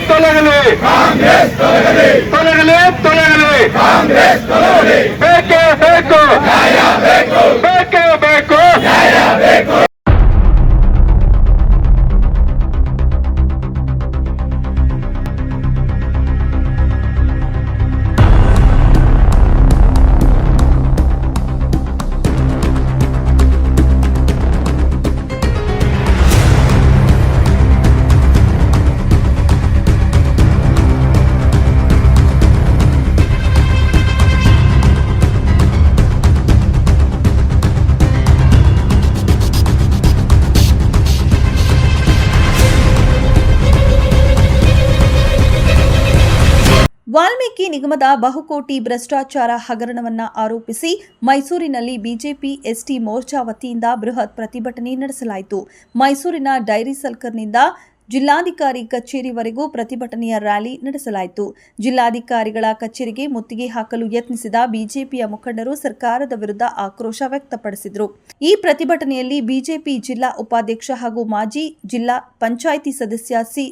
ತೊಲಗಲಿ ತೊಲಗಲಿ ತೊಲಗಲಿ ತೊಲಗಲಿ ಬೇಕೇ ಬೇಕು ಬೇಕೇ ಬೇಕು. ವಾಲ್ಮೀಕಿ ನಿಗಮದ ಬಹುಕೋಟಿ ಭ್ರಷ್ಟಾಚಾರ ಹಗರಣವನ್ನು ಆರೋಪಿಸಿ ಮೈಸೂರಿನಲ್ಲಿ ಬಿಜೆಪಿ ಎಸ್ಟಿ ಮೋರ್ಚಾ ವತಿಯಿಂದ ಬೃಹತ್ ಪ್ರತಿಭಟನೆ ನಡೆಸಲಾಯಿತು. ಮೈಸೂರಿನ ಡೈರಿ ಸರ್ಕಲ್ನಿಂದ ಜಿಲ್ಲಾಧಿಕಾರಿ ಕಚೇರಿವರೆಗೂ ಪ್ರತಿಭಟನೆಯ ರ್ಯಾಲಿ ನಡೆಸಲಾಯಿತು. ಜಿಲ್ಲಾಧಿಕಾರಿಗಳ ಕಚೇರಿಗೆ ಮುತ್ತಿಗೆ ಹಾಕಲು ಯತ್ನಿಸಿದ ಬಿಜೆಪಿಯ ಮುಖಂಡರು ಸರ್ಕಾರದ ವಿರುದ್ಧ ಆಕ್ರೋಶ ವ್ಯಕ್ತಪಡಿಸಿದರು. ಈ ಪ್ರತಿಭಟನೆಯಲ್ಲಿ ಬಿಜೆಪಿ ಜಿಲ್ಲಾ ಉಪಾಧ್ಯಕ್ಷ ಹಾಗೂ ಮಾಜಿ ಜಿಲ್ಲಾ ಪಂಚಾಯಿತಿ ಸದಸ್ಯ ಸಿ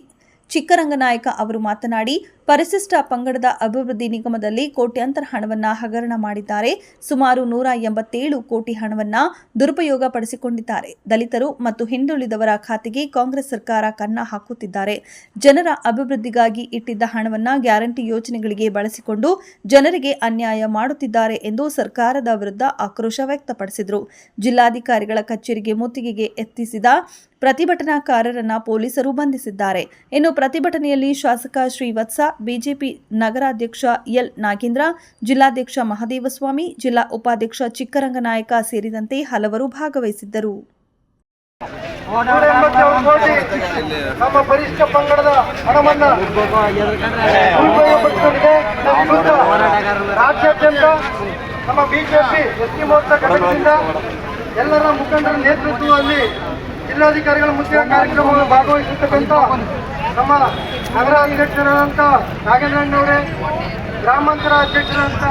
ಚಿಕ್ಕರಂಗನಾಯಕ ಅವರು ಮಾತನಾಡಿ, ಪರಿಶಿಷ್ಟ ಪಂಗಡದ ಅಭಿವೃದ್ಧಿ ನಿಗಮದಲ್ಲಿ ಕೋಟ್ಯಾಂತರ ಹಣವನ್ನು ಹಗರಣ ಮಾಡಿದ್ದಾರೆ. ಸುಮಾರು 187 ಕೋಟಿ ಹಣವನ್ನು ದುರುಪಯೋಗ ಪಡಿಸಿಕೊಂಡಿದ್ದಾರೆ. ದಲಿತರು ಮತ್ತು ಹಿಂದುಳಿದವರ ಖಾತೆಗೆ ಕಾಂಗ್ರೆಸ್ ಸರ್ಕಾರ ಕನ್ನ ಹಾಕುತ್ತಿದ್ದಾರೆ. ಜನರ ಅಭಿವೃದ್ಧಿಗಾಗಿ ಇಟ್ಟಿದ್ದ ಹಣವನ್ನು ಗ್ಯಾರಂಟಿ ಯೋಜನೆಗಳಿಗೆ ಬಳಸಿಕೊಂಡು ಜನರಿಗೆ ಅನ್ಯಾಯ ಮಾಡುತ್ತಿದ್ದಾರೆ ಎಂದು ಸರ್ಕಾರದ ವಿರುದ್ಧ ಆಕ್ರೋಶ ವ್ಯಕ್ತಪಡಿಸಿದರು. ಜಿಲ್ಲಾಧಿಕಾರಿಗಳ ಕಚೇರಿಗೆ ಮುತ್ತಿಗೆಗೆ ಯತ್ನಿಸಿದ ಪ್ರತಿಭಟನಾಕಾರರನ್ನ ಪೊಲೀಸರು ಬಂಧಿಸಿದ್ದಾರೆ. ಇನ್ನು ಪ್ರತಿಭಟನೆಯಲ್ಲಿ ಶಾಸಕ ಶ್ರೀವತ್ಸ, ಬಿಜೆಪಿ ನಗರಾಧ್ಯಕ್ಷ ಎಲ್ ನಾಗೇಂದ್ರ, ಜಿಲ್ಲಾಧ್ಯಕ್ಷ ಮಹದೇವಸ್ವಾಮಿ, ಜಿಲ್ಲಾ ಉಪಾಧ್ಯಕ್ಷ ಚಿಕ್ಕರಂಗನಾಯಕ ಸೇರಿದಂತೆ ಹಲವರು ಭಾಗವಹಿಸಿದ್ದರು. ನಮ್ಮ ಪರಿಶಿಷ್ಟ ಪಂಗಡದ ಹಣವನ್ನ ರಾಜ್ಯಾದ್ಯಂತ ನಮ್ಮ ಬಿಜೆಪಿ ಎಸ್ಟಿ ಮೋರ್ಚಾ ಘಟಕದಿಂದ ಎಲ್ಲರ ಮುಖಂಡರ ನೇತೃತ್ವದಲ್ಲಿ ಜಿಲ್ಲಾಧಿಕಾರಿಗಳ ಮುತ್ತಿಗೆ ಕಾರ್ಯಕ್ರಮವನ್ನು ಭಾಗವಹಿಸಿರ್ತಕ್ಕಂಥ ನಮ್ಮ ನಗರಾಧ್ಯಕ್ಷರಾದಂಥ ನಾಗೇಂದ್ರಣ್ಣವರೇ, ಗ್ರಾಮಾಂತರ ಅಧ್ಯಕ್ಷರಾದಂಥ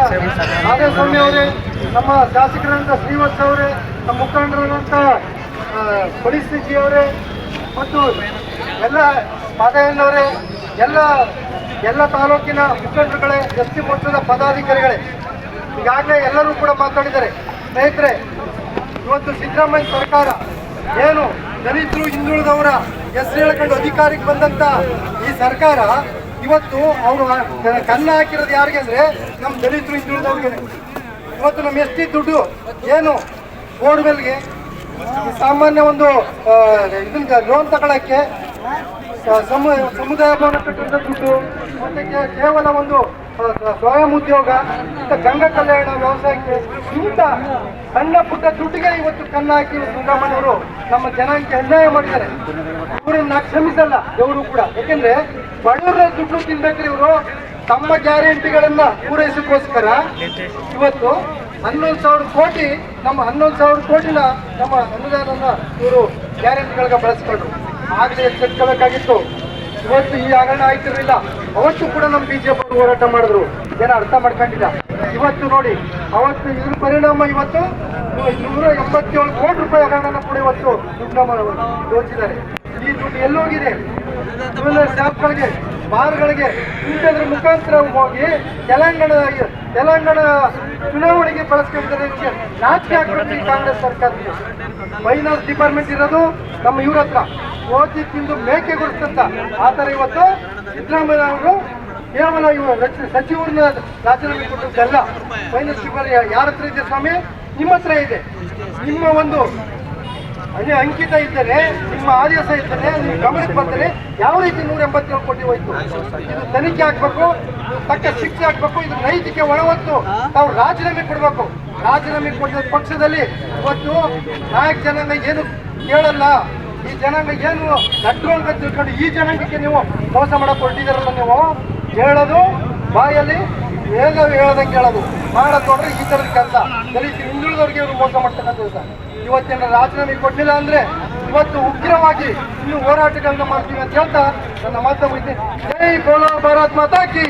ಮಾದೇಸ್ವಾಮಿ ಅವರೇ, ನಮ್ಮ ಶಾಸಕರಾದಂಥ ಶ್ರೀವತ್ಸ ಅವರೇ, ನಮ್ಮ ಮುಖಂಡರಾದಂಥ ಪೊಲೀಸ್ ಅವರೇ ಮತ್ತು ಎಲ್ಲ ಮಾದಯ್ಯನವರೇ, ಎಲ್ಲ ತಾಲೂಕಿನ ಮುಖಂಡರುಗಳೇ, ಎಸ್ಟಿ ಮೋರ್ಚಾದ ಪದಾಧಿಕಾರಿಗಳೇ, ಈಗಾಗಲೇ ಎಲ್ಲರೂ ಕೂಡ ಮಾತಾಡಿದ್ದಾರೆ. ಸ್ನೇಹಿತರೆ, ಇವತ್ತು ಸಿದ್ದರಾಮಯ್ಯ ಸರ್ಕಾರ ಏನು ದಲಿತರು ಹಿಂದುಳಿದವರ ಹೆಸರು ಹೇಳ್ಕೊಂಡು ಅಧಿಕಾರಕ್ಕೆ ಬಂದಂತ ಈ ಸರ್ಕಾರ ಇವತ್ತು ಅವರು ಕನ್ನ ಹಾಕಿರೋದು ಯಾರಿಗೆ ಅಂದ್ರೆ ನಮ್ಮ ದಲಿತರು ಹಿಂದುಳಿದವ್ರಿಗೆ. ಇವತ್ತು ನಮ್ಮ ಎಸ್ಟಿ ದುಡ್ಡು ಏನು ಬೋರ್ವೆಲ್ಗೆ ಸಾಮಾನ್ಯ ಒಂದು ಇದನ್ನ ಲೋನ್ ತಗೊಳಕ್ಕೆ ಸಮುದಾಯ ಭವನ ಕಟ್ಟಡ ದುಡ್ಡು ಮತ್ತೆ ಕೇವಲ ಒಂದು ಸ್ವಯಂ ಉದ್ಯೋಗ ಇಂಥ ಗಂಗಾ ಕಲ್ಯಾಣ ವ್ಯವಸಾಯಕ್ಕೆ ಇಂಥ ಸಣ್ಣ ಪುಟ್ಟ ದುಡ್ಡಿಗೆ ಇವತ್ತು ಕನ್ನ ಹಾಕಿ ಸಿದ್ದರಾಮಯ್ಯವರು ನಮ್ಮ ಜನಾಂಗಕ್ಕೆ ಅನ್ಯಾಯ ಮಾಡಿದ್ದಾರೆ. ಇವರನ್ನ ಕ್ಷಮಿಸಲ್ಲ ದೇವರು ಕೂಡ. ಯಾಕೆಂದ್ರೆ ಬಡವರ ದುಡ್ಡು ತಿನ್ಬೇಕ್ರಿ ಇವರು. ತಮ್ಮ ಗ್ಯಾರಂಟಿಗಳನ್ನ ಪೂರೈಸೋಕ್ಕೋಸ್ಕರ ಇವತ್ತು 11,000 ಕೋಟಿ ನಮ್ಮ 11,000 ಕೋಟಿನ ನಮ್ಮ ಅನುದಾನನ ಇವರು ಗ್ಯಾರಂಟಿಗಳಿಗೆ ಬಳಸ್ಕೊಂಡ್ರು. ಆಗಲೇ ಎಚ್ಚೆತ್ಕೋಬೇಕಾಗಿತ್ತು. ಇವತ್ತು ಈ ಹಗರಣ ಆಯ್ತಿರಲಿಲ್ಲ. ಅವತ್ತು ಕೂಡ ನಮ್ಮ ಬಿಜೆಪಿ ಹೋರಾಟ ಮಾಡಿದ್ರು, ಜನ ಅರ್ಥ ಮಾಡ್ಕೊಂಡಿಲ್ಲ. ಇವತ್ತು ನೋಡಿ, ಅವತ್ತು ಇದ್ರ ಪರಿಣಾಮ ಇವತ್ತು 187 ಕೋಟಿ ರೂಪಾಯಿ ಹಗರಣ ಕೂಡ ಇವತ್ತು ದುಡ್ಡು ದೋಚಿದ್ದಾರೆ. ಈ ದುಡ್ಡು ಎಲ್ಲೋಗಿದೆ? ಶಾಪ್ಗಳಿಗೆ, ಬಾರ್ಗಳಿಗೆ ಇಂಥದ್ರ ಮುಖಾಂತರ ಹೋಗಿ ತೆಲಂಗಾಣ ಚುನಾವಣೆಗೆ ಬಳಸ್ಕೊಂಡಿದ್ದಾರೆ. ನಾಚಿಕೆ ಹಾಕ್ಬೇಕು ಈ ಕಾಂಗ್ರೆಸ್ ಸರ್ಕಾರಕ್ಕೆ. ಫೈನಾನ್ಸ್ ಡಿಪಾರ್ಟ್ಮೆಂಟ್ ಇರೋದು ನಮ್ಮ ಇವ್ರ ಹತ್ರ ಓದಿ ತಿಂದು ಮೇಕೆ ಗುಡಿಸ್ತಂತ. ಆ ಥರ ಇವತ್ತು ಸಿದ್ದರಾಮಯ್ಯ ಅವರು ಕೇವಲ ಸಚಿವರನ್ನ ರಾಜೀನಾಮೆ ಕೊಟ್ಟದ್ದಲ್ಲ. ಫೈನಾನ್ಸ್ ಡಿಪಾರ್ಟ್ಮೆಂಟ್ ಯಾರ ಹತ್ರ ಇದೆ ಸ್ವಾಮಿ? ನಿಮ್ಮ ಹತ್ರ ಇದೆ. ನಿಮ್ಮ ಒಂದು ಅಂಕಿತ ಇದ್ದರೆ, ನಿಮ್ಮ ಆದೇಶ ಇದ್ದರೆ, ನಿಮ್ಮ ಗಮನಕ್ಕೆ ಬರ್ತಾರೆ ಯಾವ ರೀತಿ 187 ಕೋಟಿ ಹೋಯ್ತು. ಇದು ತನಿಖೆ ಆಗ್ಬೇಕು, ತಕ್ಕ ಶಿಕ್ಷೆ ಆಗ್ಬೇಕು. ಇದು ನೈತಿಕ ಒಳವತ್ತು. ತಾವು ರಾಜೀನಾಮೆ ಕೊಡಬೇಕು. ರಾಜೀನಾಮೆ ಕೊಡಿದ ಪಕ್ಷದಲ್ಲಿ ಇವತ್ತು ನಾಯಕ ಜನಾಂಗ ಏನು ಕೇಳಲ್ಲ. ಈ ಜನಾಂಗ ಏನು ನಟ್ರು ಅಂತ ತಿಳ್ಕೊಂಡು ಈ ಜನಾಂಗಕ್ಕೆ ನೀವು ಮೋಸ ಮಾಡಕ್ಕೆ ಹೊರಟಿದಾರಲ್ಲ. ನೀವು ಹೇಳೋದು ಬಾಯಲ್ಲಿ ಹೇಳದಂಗೆ ಹೇಳೋದು ಮಾಡೋದು ನೋಡ್ರೆ ಈ ಥರದ ಕೆಲಸ. ದಲಿತ ಹಿಂದುಳಿದವ್ರಿಗೆ ಇವರು ಮೋಸ ಮಾಡ್ತಕ್ಕಂಥ ಇವತ್ತಿನ ರಾಜೀನಾಮೆ ಕೊಡಲಿಲ್ಲ ಅಂದ್ರೆ ಇವತ್ತು ಉಗ್ರವಾಗಿ ಇನ್ನು ಹೋರಾಟಗಳನ್ನ ಮಾಡ್ತೀವಿ ಅಂತ ಹೇಳ್ತಾ ನನ್ನ ಮಾತು ಮುಗಿತೀನಿ. ಜೈ ಬೋಲೋ ಭಾರತ್ ಮಾತಾ ಕಿ.